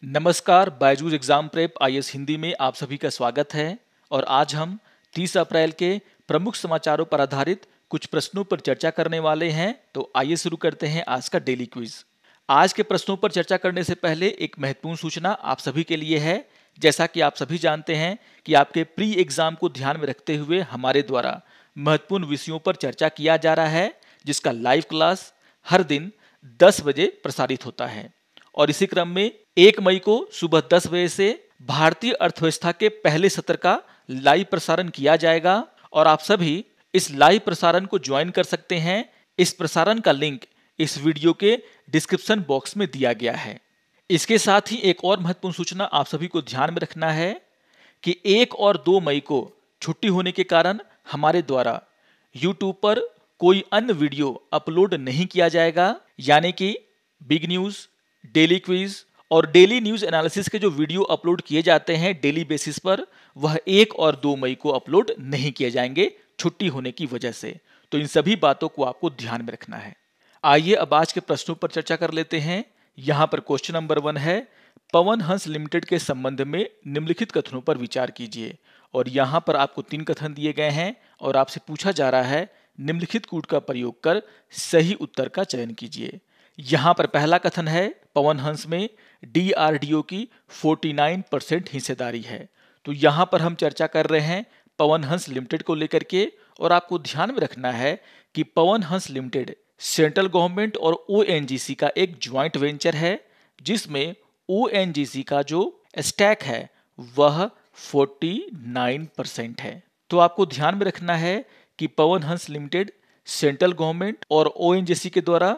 नमस्कार, Byju's exam prep IAS Hindi में आप सभी का स्वागत है। और आज हम 30 अप्रैल के प्रमुख समाचारों पर आधारित कुछ प्रश्नों पर चर्चा करने वाले हैं। तो आइए शुरू करते हैं आज का डेली क्विज। आज के प्रश्नों पर चर्चा करने से पहले एक महत्वपूर्ण सूचना आप सभी के लिए है। जैसा कि आप सभी जानते हैं कि आपके प्री एग्जाम को ध्यान में रखते हुए हमारे द्वारा महत्वपूर्ण विषयों पर चर्चा किया जा रहा है, जिसका लाइव क्लास हर दिन 10 बजे प्रसारित होता है। और इसी क्रम में 1 मई को सुबह 10 बजे से भारतीय अर्थव्यवस्था के पहले सत्र का लाइव प्रसारण किया जाएगा और आप सभी इस लाइव प्रसारण को ज्वाइन कर सकते हैं। इस प्रसारण का लिंक इस वीडियो के डिस्क्रिप्शन बॉक्स में दिया गया है। इसके साथ ही एक और महत्वपूर्ण सूचना आप सभी को ध्यान में रखना है कि 1 और 2 मई को छुट्टी होने के कारण हमारे द्वारा YouTube पर कोई अन्य वीडियो अपलोड नहीं किया जाएगा, यानी कि बिग न्यूज़, डेली क्विज और डेली न्यूज़ एनालिसिस के जो वीडियो अपलोड किए जाते हैं डेली बेसिस पर, वह 1 और 2 मई को अपलोड नहीं किए जाएंगे छुट्टी होने की वजह से। तो इन सभी बातों को आपको ध्यान में रखना है। आइए अब आज के प्रश्नों पर चर्चा कर लेते हैं। यहाँ पर क्वेश्चन नंबर 1 है, पवन हंस लिमिटेड के संबंध में निम्नलिखित कथनों पर विचार कीजिए। और यहाँ पर आपको 3 कथन दिए गए हैं और आपसे पूछा जा रहा है निम्नलिखित कूट का प्रयोग कर सही उत्तर का चयन कीजिए। यहाँ पर पहला कथन है, पवन हंस में DRDO की 49% हिस्सेदारी है। तो यहाँ पर हम चर्चा कर रहे हैं पवन हंस लिमिटेड को लेकर के, और आपको ध्यान में रखना है कि Pawan Hans limited central government और ONGC का एक ज्वाइंट वेंचर है, जिसमें ONGC का जो स्टैक है वह 49% है। तो आपको ध्यान में रखना है कि Pawan Hans limited central government और ONGC के द्वारा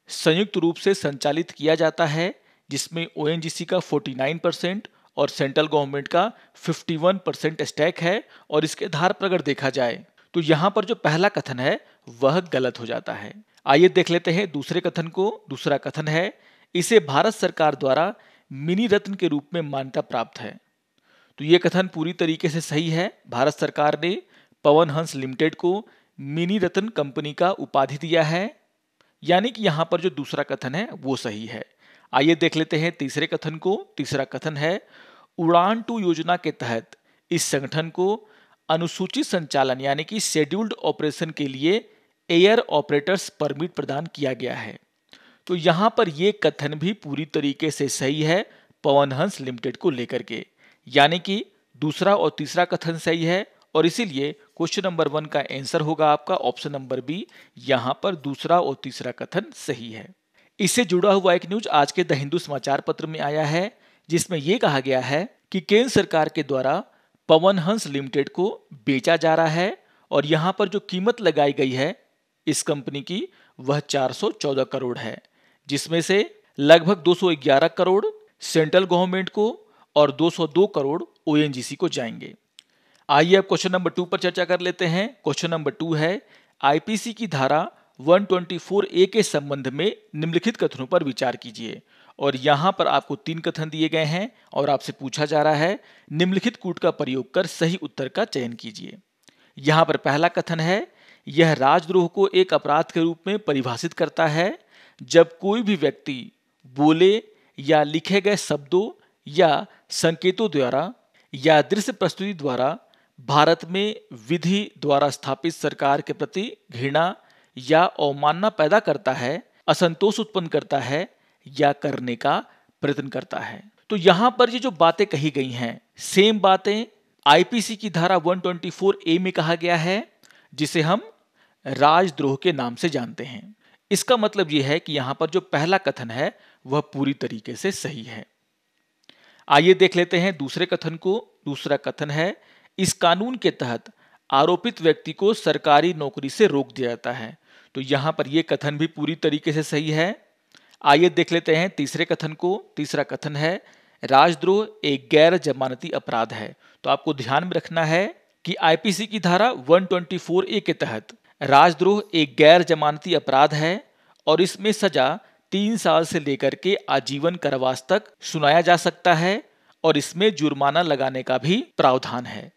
संयुक्त रूप से संचालित किया जाता है, जिसमें ONGC का 49% और सेंट्रल गवर्नमेंट का 51% स्टैक है। और इसके आधार पर अगर देखा जाए तो यहाँ पर जो पहला कथन है वह गलत हो जाता है। आइए देख लेते हैं दूसरे कथन को। दूसरा कथन है, इसे भारत सरकार द्वारा मिनी रत्न के रूप में मान्यता प्राप्त है। तो ये कथन पूरी तरीके से सही है। भारत सरकार ने पवन हंस लिमिटेड को मिनी रत्न कंपनी का उपाधि दिया है, यानी कि यहाँ पर जो दूसरा कथन है वो सही है। आइए देख लेते हैं तीसरे कथन को। तीसरा कथन है, उड़ान 2 योजना के तहत इस संगठन को अनुसूचित संचालन यानी कि शेड्यूल्ड ऑपरेशन के लिए एयर ऑपरेटर्स परमिट प्रदान किया गया है। तो यहाँ पर ये कथन भी पूरी तरीके से सही है पवन हंस लिमिटेड को लेकर के, यानी कि दूसरा और तीसरा कथन सही है। और इसीलिए क्वेश्चन नंबर 1 का आंसर होगा आपका ऑप्शन नंबर बी। यहाँ पर दूसरा और तीसरा कथन सही है। इससे जुड़ा हुआ एक न्यूज आज के द हिंदू समाचार पत्र में आया है, जिसमें यह कहा गया है कि केंद्र सरकार के द्वारा पवन हंस लिमिटेड को बेचा जा रहा है और यहाँ पर जो कीमत लगाई गई है इस कंपनी की वह 414 करोड़ है, जिसमें से लगभग 211 करोड़ सेंट्रल गवर्नमेंट को और 202 करोड़ ONGC को जाएंगे। आइए अब क्वेश्चन नंबर 2 पर चर्चा कर लेते हैं। क्वेश्चन नंबर 2 है, IPC की धारा 124A के संबंध में निम्नलिखित कथनों पर विचार कीजिए। और यहाँ पर आपको 3 कथन दिए गए हैं और आपसे पूछा जा रहा है निम्नलिखित कूट का प्रयोग कर सही उत्तर का चयन कीजिए। यहाँ पर पहला कथन है, यह राजद्रोह को एक अपराध के रूप में परिभाषित करता है जब कोई भी व्यक्ति बोले या लिखे गए शब्दों या संकेतों द्वारा या दृश्य प्रस्तुति द्वारा भारत में विधि द्वारा स्थापित सरकार के प्रति घृणा या अवमानना पैदा करता है, असंतोष उत्पन्न करता है या करने का प्रयत्न करता है। तो यहाँ पर ये जो बातें कही गई हैं, सेम बातें IPC की धारा 124A में कहा गया है, जिसे हम राजद्रोह के नाम से जानते हैं। इसका मतलब यह है कि यहाँ पर जो पहला कथन है वह पूरी तरीके से सही है। आइए देख लेते हैं दूसरे कथन को। दूसरा कथन है, इस कानून के तहत आरोपित व्यक्ति को सरकारी नौकरी से रोक दिया जाता है। तो यहाँ पर यह कथन भी पूरी तरीके से सही है। आइए देख लेते हैं तीसरे कथन को। तीसरा कथन है, राजद्रोह एक गैर जमानती अपराध है। तो आपको ध्यान में रखना है कि IPC की धारा 124A के तहत राजद्रोह एक गैर जमानती अपराध है और इसमें सजा 3 साल से लेकर के आजीवन कारावास तक सुनाया जा सकता है और इसमें जुर्माना लगाने का भी प्रावधान है।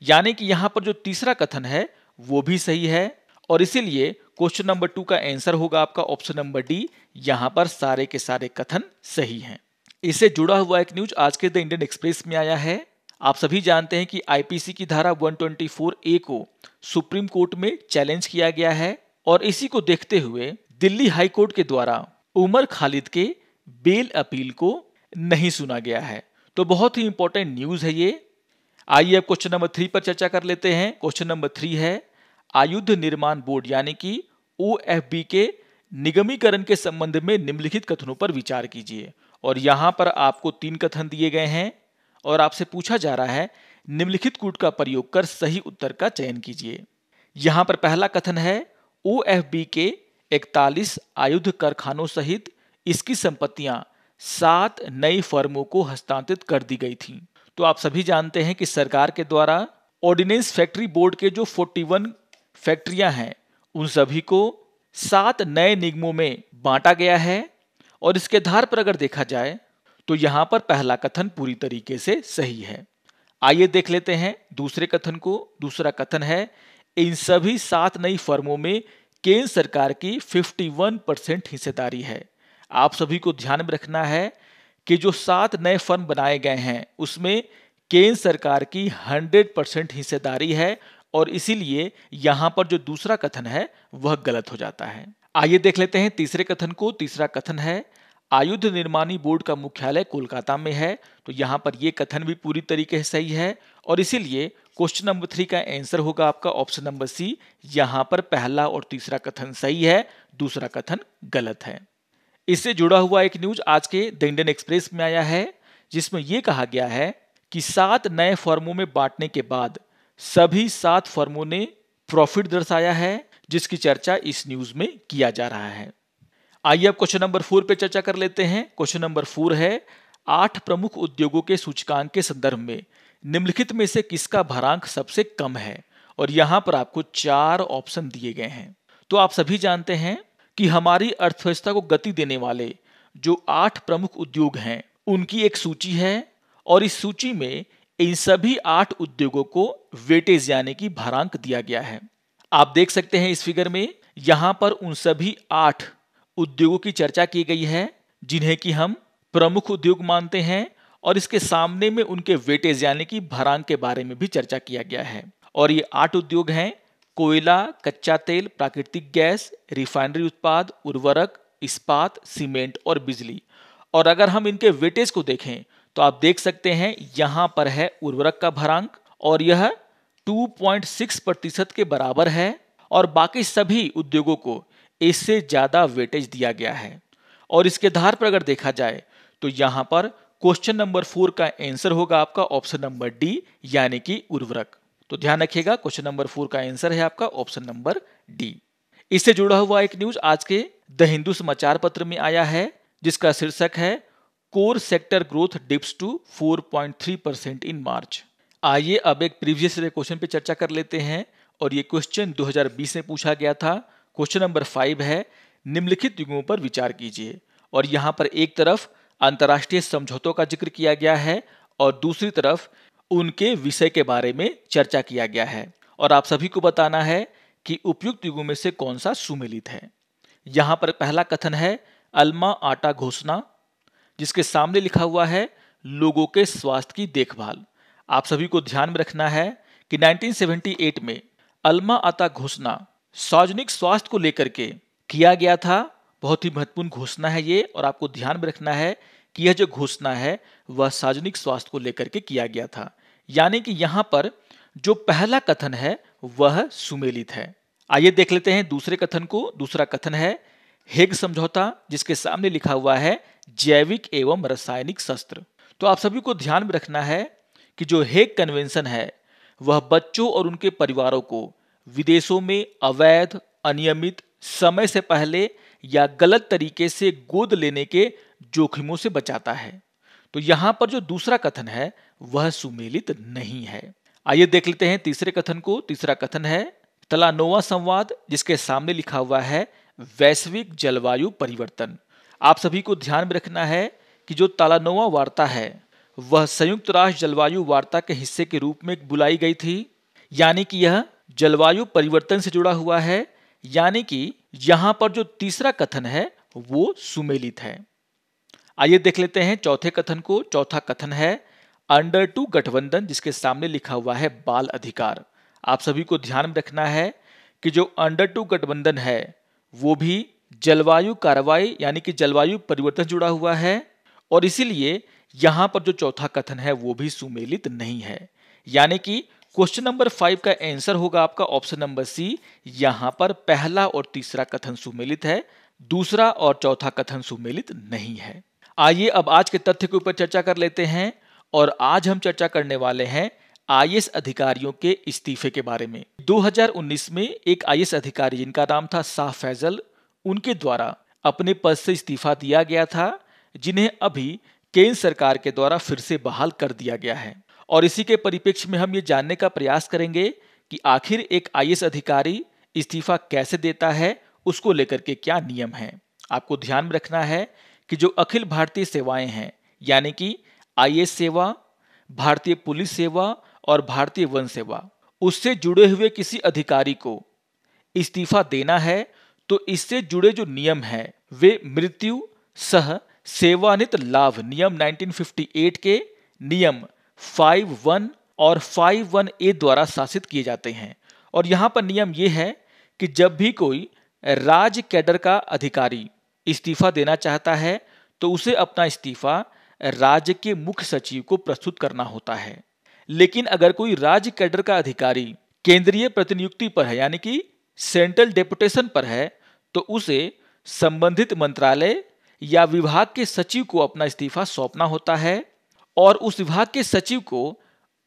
यानी कि यहाँ पर जो तीसरा कथन है वो भी सही है और इसीलिए क्वेश्चन नंबर 2 का आंसर होगा आपका ऑप्शन नंबर डी। यहाँ पर सारे के सारे कथन सही हैं। इससे जुड़ा हुआ एक न्यूज आज के द इंडियन एक्सप्रेस में आया है। आप सभी जानते हैं कि आईपीसी की धारा 124A को सुप्रीम कोर्ट में चैलेंज किया गया है और इसी को देखते हुए दिल्ली हाई कोर्ट के द्वारा उमर खालिद के बेल अपील को नहीं सुना गया है। तो बहुत ही इंपॉर्टेंट न्यूज है ये। आइए अब क्वेश्चन नंबर 3 पर चर्चा कर लेते हैं। क्वेश्चन नंबर 3 है, आयुध निर्माण बोर्ड यानी कि OFB के निगमीकरण के संबंध में निम्नलिखित कथनों पर विचार कीजिए। और यहां पर आपको 3 कथन दिए गए हैं और आपसे पूछा जा रहा है निम्नलिखित कूट का प्रयोग कर सही उत्तर का चयन कीजिए। यहां पर पहला कथन है, OFB के 41 आयुध कारखानों सहित इसकी संपत्तियां 7 नई फर्मों को हस्तांतरित कर दी गई थीं। तो आप सभी जानते हैं कि सरकार के द्वारा ऑर्डिनेंस फैक्ट्री बोर्ड के जो 41 फैक्ट्रियां हैं उन सभी को 7 नए निगमों में बांटा गया है। और इसके आधार पर अगर देखा जाए तो यहां पर पहला कथन पूरी तरीके से सही है। आइए देख लेते हैं दूसरे कथन को। दूसरा कथन है, इन सभी 7 नई फर्मों में केंद्र सरकार की 51% हिस्सेदारी है। आप सभी को ध्यान में रखना है कि जो 7 नए फर्म बनाए गए हैं उसमें केंद्र सरकार की 100% हिस्सेदारी है और इसीलिए यहां पर जो दूसरा कथन है वह गलत हो जाता है। आइए देख लेते हैं तीसरे कथन को। तीसरा कथन है, आयुध निर्माणी बोर्ड का मुख्यालय कोलकाता में है। तो यहां पर यह कथन भी पूरी तरीके से सही है और इसीलिए क्वेश्चन नंबर 3 का आंसर होगा आपका ऑप्शन नंबर सी। यहां पर पहला और तीसरा कथन सही है, दूसरा कथन गलत है। इससे जुड़ा हुआ एक न्यूज आज के द इंडियन एक्सप्रेस में आया है जिसमें यह कहा गया है कि 7 नए फर्मों में बांटने के बाद सभी 7 फर्मों ने प्रॉफिट दर्शाया है, जिसकी चर्चा इस न्यूज में किया जा रहा है। आइए अब क्वेश्चन नंबर 4 पे चर्चा कर लेते हैं। क्वेश्चन नंबर 4 है, 8 प्रमुख उद्योगों के सूचकांक के संदर्भ में निम्नलिखित में से किसका भरांक सबसे कम है। और यहां पर आपको 4 ऑप्शन दिए गए हैं। तो आप सभी जानते हैं कि हमारी अर्थव्यवस्था को गति देने वाले जो 8 प्रमुख उद्योग हैं उनकी एक सूची है और इस सूची में इन सभी 8 उद्योगों को वेटेज यानी कि भरांक दिया गया है। आप देख सकते हैं इस फिगर में, यहां पर उन सभी 8 उद्योगों की चर्चा की गई है जिन्हें कि हम प्रमुख उद्योग मानते हैं और इसके सामने में उनके वेटेज यानी कि भरांक के बारे में भी चर्चा किया गया है। और ये 8 उद्योग हैं, कोयला, कच्चा तेल, प्राकृतिक गैस, रिफाइनरी उत्पाद, उर्वरक, इस्पात, सीमेंट और बिजली। और अगर हम इनके वेटेज को देखें तो आप देख सकते हैं यहां पर है उर्वरक का भरांक और यह 2.6% के बराबर है और बाकी सभी उद्योगों को इससे ज्यादा वेटेज दिया गया है। और इसके आधार पर अगर देखा जाए तो यहां पर क्वेश्चन नंबर 4 का आंसर होगा आपका ऑप्शन नंबर डी यानी कि उर्वरक। तो ध्यान रखिएगा, क्वेश्चन नंबर 4 का आंसर है आपका ऑप्शन नंबर डी। इससे जुड़ा हुआ एक न्यूज आज के द हिंदू समाचार पत्र में आया है जिसका शीर्षक है, core sector growth dips to 4.3% in March. आइए अब एक प्रीवियस ईयर क्वेश्चन पे चर्चा कर लेते हैं और ये क्वेश्चन 2020 में पूछा गया था। क्वेश्चन नंबर 5 है, निम्नलिखित युगों पर विचार कीजिए। और यहां पर एक तरफ अंतर्राष्ट्रीय समझौतों का जिक्र किया गया है और दूसरी तरफ उनके विषय के बारे में चर्चा किया गया है और आप सभी को बताना है कि उपयुक्त युगों में से कौन सा सुमेलित है। यहां पर पहला कथन है, अल्मा आटा घोषणा, जिसके सामने लिखा हुआ है लोगों के स्वास्थ्य की देखभाल। आप सभी को ध्यान में रखना है कि 1978 में अल्मा आटा घोषणा सार्वजनिक स्वास्थ्य को लेकर के किया गया था। बहुत ही महत्वपूर्ण घोषणा है ये और आपको ध्यान में रखना है कि यह जो घोषणा है वह सार्वजनिक स्वास्थ्य को लेकर के किया गया था। यानी कि यहां पर जो पहला कथन है वह सुमेलित है। आइए देख लेते हैं दूसरे कथन को। दूसरा कथन है, हेग समझौता, जिसके सामने लिखा हुआ है जैविक एवं रासायनिक शस्त्र। तो आप सभी को ध्यान में रखना है कि जो हेग कन्वेंशन है वह बच्चों और उनके परिवारों को विदेशों में अवैध, अनियमित, समय से पहले या गलत तरीके से गोद लेने के जोखिमों से बचाता है। तो यहां पर जो दूसरा कथन है वह सुमेलित नहीं है। आइए देख लेते हैं तीसरे कथन को। तीसरा कथन है, तलानोवा संवाद, जिसके सामने लिखा हुआ है वैश्विक जलवायु परिवर्तन। आप सभी को ध्यान में रखना है कि जो तलानोवा वार्ता है वह संयुक्त राष्ट्र जलवायु वार्ता के हिस्से के रूप में बुलाई गई थी। यानी कि यह जलवायु परिवर्तन से जुड़ा हुआ है। यानी कि यहां पर जो तीसरा कथन है वो सुमेलित है। आइए देख लेते हैं चौथे कथन को। चौथा कथन है अंडर टू गठबंधन, जिसके सामने लिखा हुआ है बाल अधिकार। आप सभी को ध्यान में रखना है कि जो अंडर टू गठबंधन है वो भी जलवायु कार्रवाई यानी कि जलवायु परिवर्तन जुड़ा हुआ है, और इसीलिए यहां पर जो चौथा कथन है वो भी सुमेलित नहीं है। यानी कि क्वेश्चन नंबर 5 का आंसर होगा आपका ऑप्शन नंबर सी। यहां पर पहला और तीसरा कथन सुमेलित है, दूसरा और चौथा कथन सुमेलित नहीं है। आइए अब आज के तथ्य के ऊपर चर्चा कर लेते हैं, और आज हम चर्चा करने वाले हैं आईएएस अधिकारियों के इस्तीफे के बारे में। 2019 में एक आईएएस अधिकारी जिनका नाम था शाह फैजल, उनके द्वारा अपने पद से इस्तीफा दिया गया था, जिन्हें अभी केंद्र सरकार के द्वारा फिर से बहाल कर दिया गया है। और इसी के परिप्रेक्ष्य में हम ये जानने का प्रयास करेंगे कि आखिर एक आईएएस अधिकारी इस्तीफा कैसे देता है, उसको लेकर के क्या नियम हैं। आपको ध्यान में रखना है कि जो अखिल भारतीय सेवाएं हैं, यानी कि आईएएस सेवा, भारतीय पुलिस सेवा और भारतीय वन सेवा, उससे जुड़े हुए किसी अधिकारी को इस्तीफा देना है तो इससे जुड़े जो नियम हैं वे मृत्यु सह सेवानिवृत्त लाभ नियम 1958 के नियम 5(1) और 5(1)(a) द्वारा शासित किए जाते हैं। और यहाँ पर नियम ये है कि जब भी कोई राज्य कैडर का अधिकारी इस्तीफा देना चाहता है तो उसे अपना इस्तीफा राज्य के मुख्य सचिव को प्रस्तुत करना होता है। लेकिन अगर कोई राज्य कैडर का अधिकारी केंद्रीय प्रतिनियुक्ति पर है, यानी कि सेंट्रल डेपुटेशन पर है, तो उसे संबंधित मंत्रालय या विभाग के सचिव को अपना इस्तीफा सौंपना होता है, और उस विभाग के सचिव को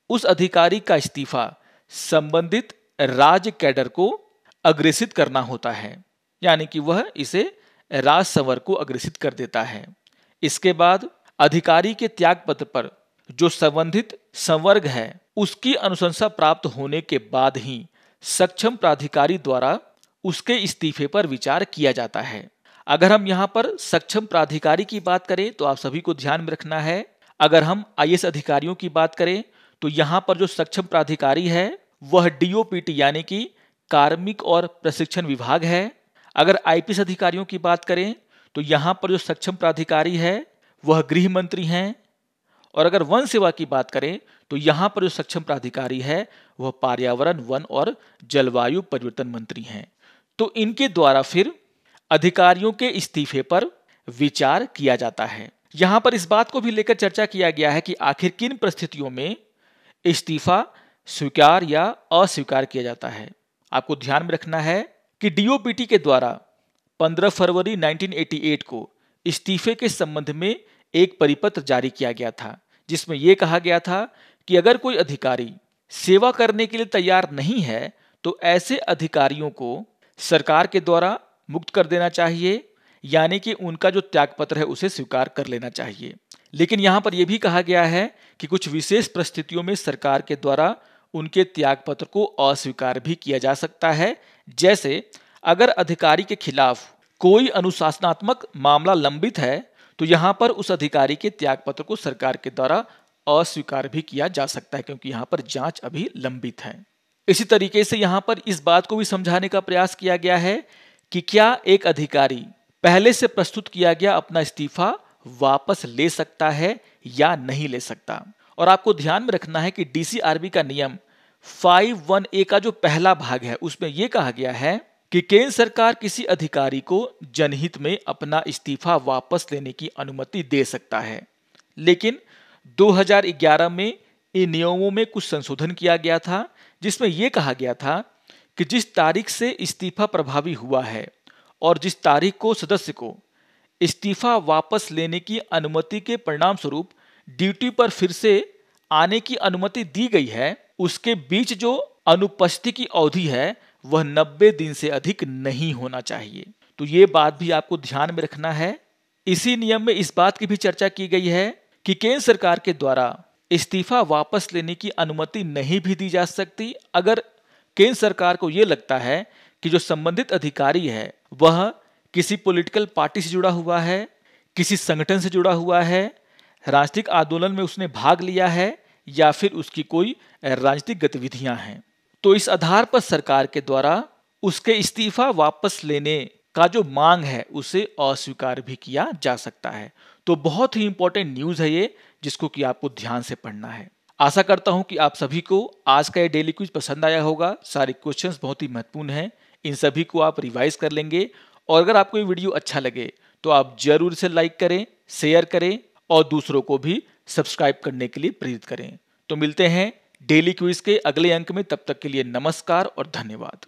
उस अधिकारी का इस्तीफा संबंधित राज्य कैडर को अग्रेसित करना होता है, यानी कि वह इसे राजसंवर को अग्रेसित कर देता है। इसके बाद अधिकारी के त्याग पत्र पर जो संबंधित संवर्ग है उसकी अनुशंसा प्राप्त होने के बाद ही सक्षम प्राधिकारी द्वारा उसके इस्तीफे पर विचार किया जाता है। अगर हम यहाँ पर सक्षम प्राधिकारी की बात करें तो आप सभी को ध्यान में रखना है, अगर हम आईएएस अधिकारियों की बात करें तो यहाँ पर जो सक्षम प्राधिकारी है वह डीओपीटी यानी कि कार्मिक और प्रशिक्षण विभाग है। अगर आईपीएस अधिकारियों की बात करें तो यहाँ पर जो सक्षम प्राधिकारी है वह गृह मंत्री हैं, और अगर वन सेवा की बात करें तो यहाँ पर जो सक्षम प्राधिकारी है वह पर्यावरण, वन और जलवायु परिवर्तन मंत्री हैं। तो इनके द्वारा फिर अधिकारियों के इस्तीफे पर विचार किया जाता है। यहाँ पर इस बात को भी लेकर चर्चा किया गया है कि आखिर किन परिस्थितियों में इस्तीफा स्वीकार या अस्वीकार किया जाता है। आपको ध्यान में रखना है कि डीओपीटी के द्वारा 15 फरवरी 1988 को इस्तीफे के संबंध में एक परिपत्र जारी किया गया था, जिसमें यह कहा गया था कि अगर कोई अधिकारी सेवा करने के लिए तैयार नहीं है तो ऐसे अधिकारियों को सरकार के द्वारा मुक्त कर देना चाहिए, यानी कि उनका जो त्यागपत्र है उसे स्वीकार कर लेना चाहिए। लेकिन यहाँ पर यह भी कहा गया है कि कुछ विशेष परिस्थितियों में सरकार के द्वारा उनके त्यागपत्र को अस्वीकार भी किया जा सकता है। जैसे अगर अधिकारी के खिलाफ कोई अनुशासनात्मक मामला लंबित है तो यहाँ पर उस अधिकारी के त्यागपत्र को सरकार के द्वारा अस्वीकार भी किया जा सकता है, क्योंकि यहाँ पर जांच अभी लंबित है। इसी तरीके से यहाँ पर इस बात को भी समझाने का प्रयास किया गया है कि क्या एक अधिकारी पहले से प्रस्तुत किया गया अपना इस्तीफा वापस ले सकता है या नहीं ले सकता। और आपको ध्यान में रखना है कि डीसीआरबी का नियम 5(1)(a) का जो पहला भाग है उसमें यह कहा गया है कि केंद्र सरकार किसी अधिकारी को जनहित में अपना इस्तीफा वापस लेने की अनुमति दे सकता है। लेकिन 2011 में इन नियमों में कुछ संशोधन किया गया था, जिसमें यह कहा गया था कि जिस तारीख से इस्तीफा प्रभावी हुआ है और जिस तारीख को सदस्य को इस्तीफा वापस लेने की अनुमति के परिणाम स्वरूप ड्यूटी पर फिर से आने की अनुमति दी गई है, उसके बीच जो अनुपस्थिति की अवधि है वह 90 दिन से अधिक नहीं होना चाहिए। तो ये बात भी आपको ध्यान में रखना है। इसी नियम में इस बात की भी चर्चा की गई है कि केंद्र सरकार के द्वारा इस्तीफा वापस लेने की अनुमति नहीं भी दी जा सकती अगर केंद्र सरकार को यह लगता है कि जो संबंधित अधिकारी है वह किसी पॉलिटिकल पार्टी से जुड़ा हुआ है, किसी संगठन से जुड़ा हुआ है, राजनीतिक आंदोलन में उसने भाग लिया है या फिर उसकी कोई राजनीतिक गतिविधियां हैं। तो इस आधार पर सरकार के द्वारा उसके इस्तीफा वापस लेने का जो मांग है उसे अस्वीकार भी किया जा सकता है। तो बहुत ही इंपॉर्टेंट न्यूज़ है ये, जिसको कि आपको ध्यान से पढ़ना है। आशा करता हूं कि आप सभी को आज का ये डेली क्विज पसंद आया होगा। सारे क्वेश्चंस बहुत ही महत्वपूर्ण हैं, इन सभी को आप रिवाइज कर लेंगे। और अगर आपको ये वीडियो अच्छा लगे तो आप जरूर इसे लाइक करें, शेयर करें और दूसरों को भी सब्सक्राइब करने के लिए प्रेरित करें। तो मिलते हैं डेली क्विज के अगले अंक में, तब तक के लिए नमस्कार और धन्यवाद।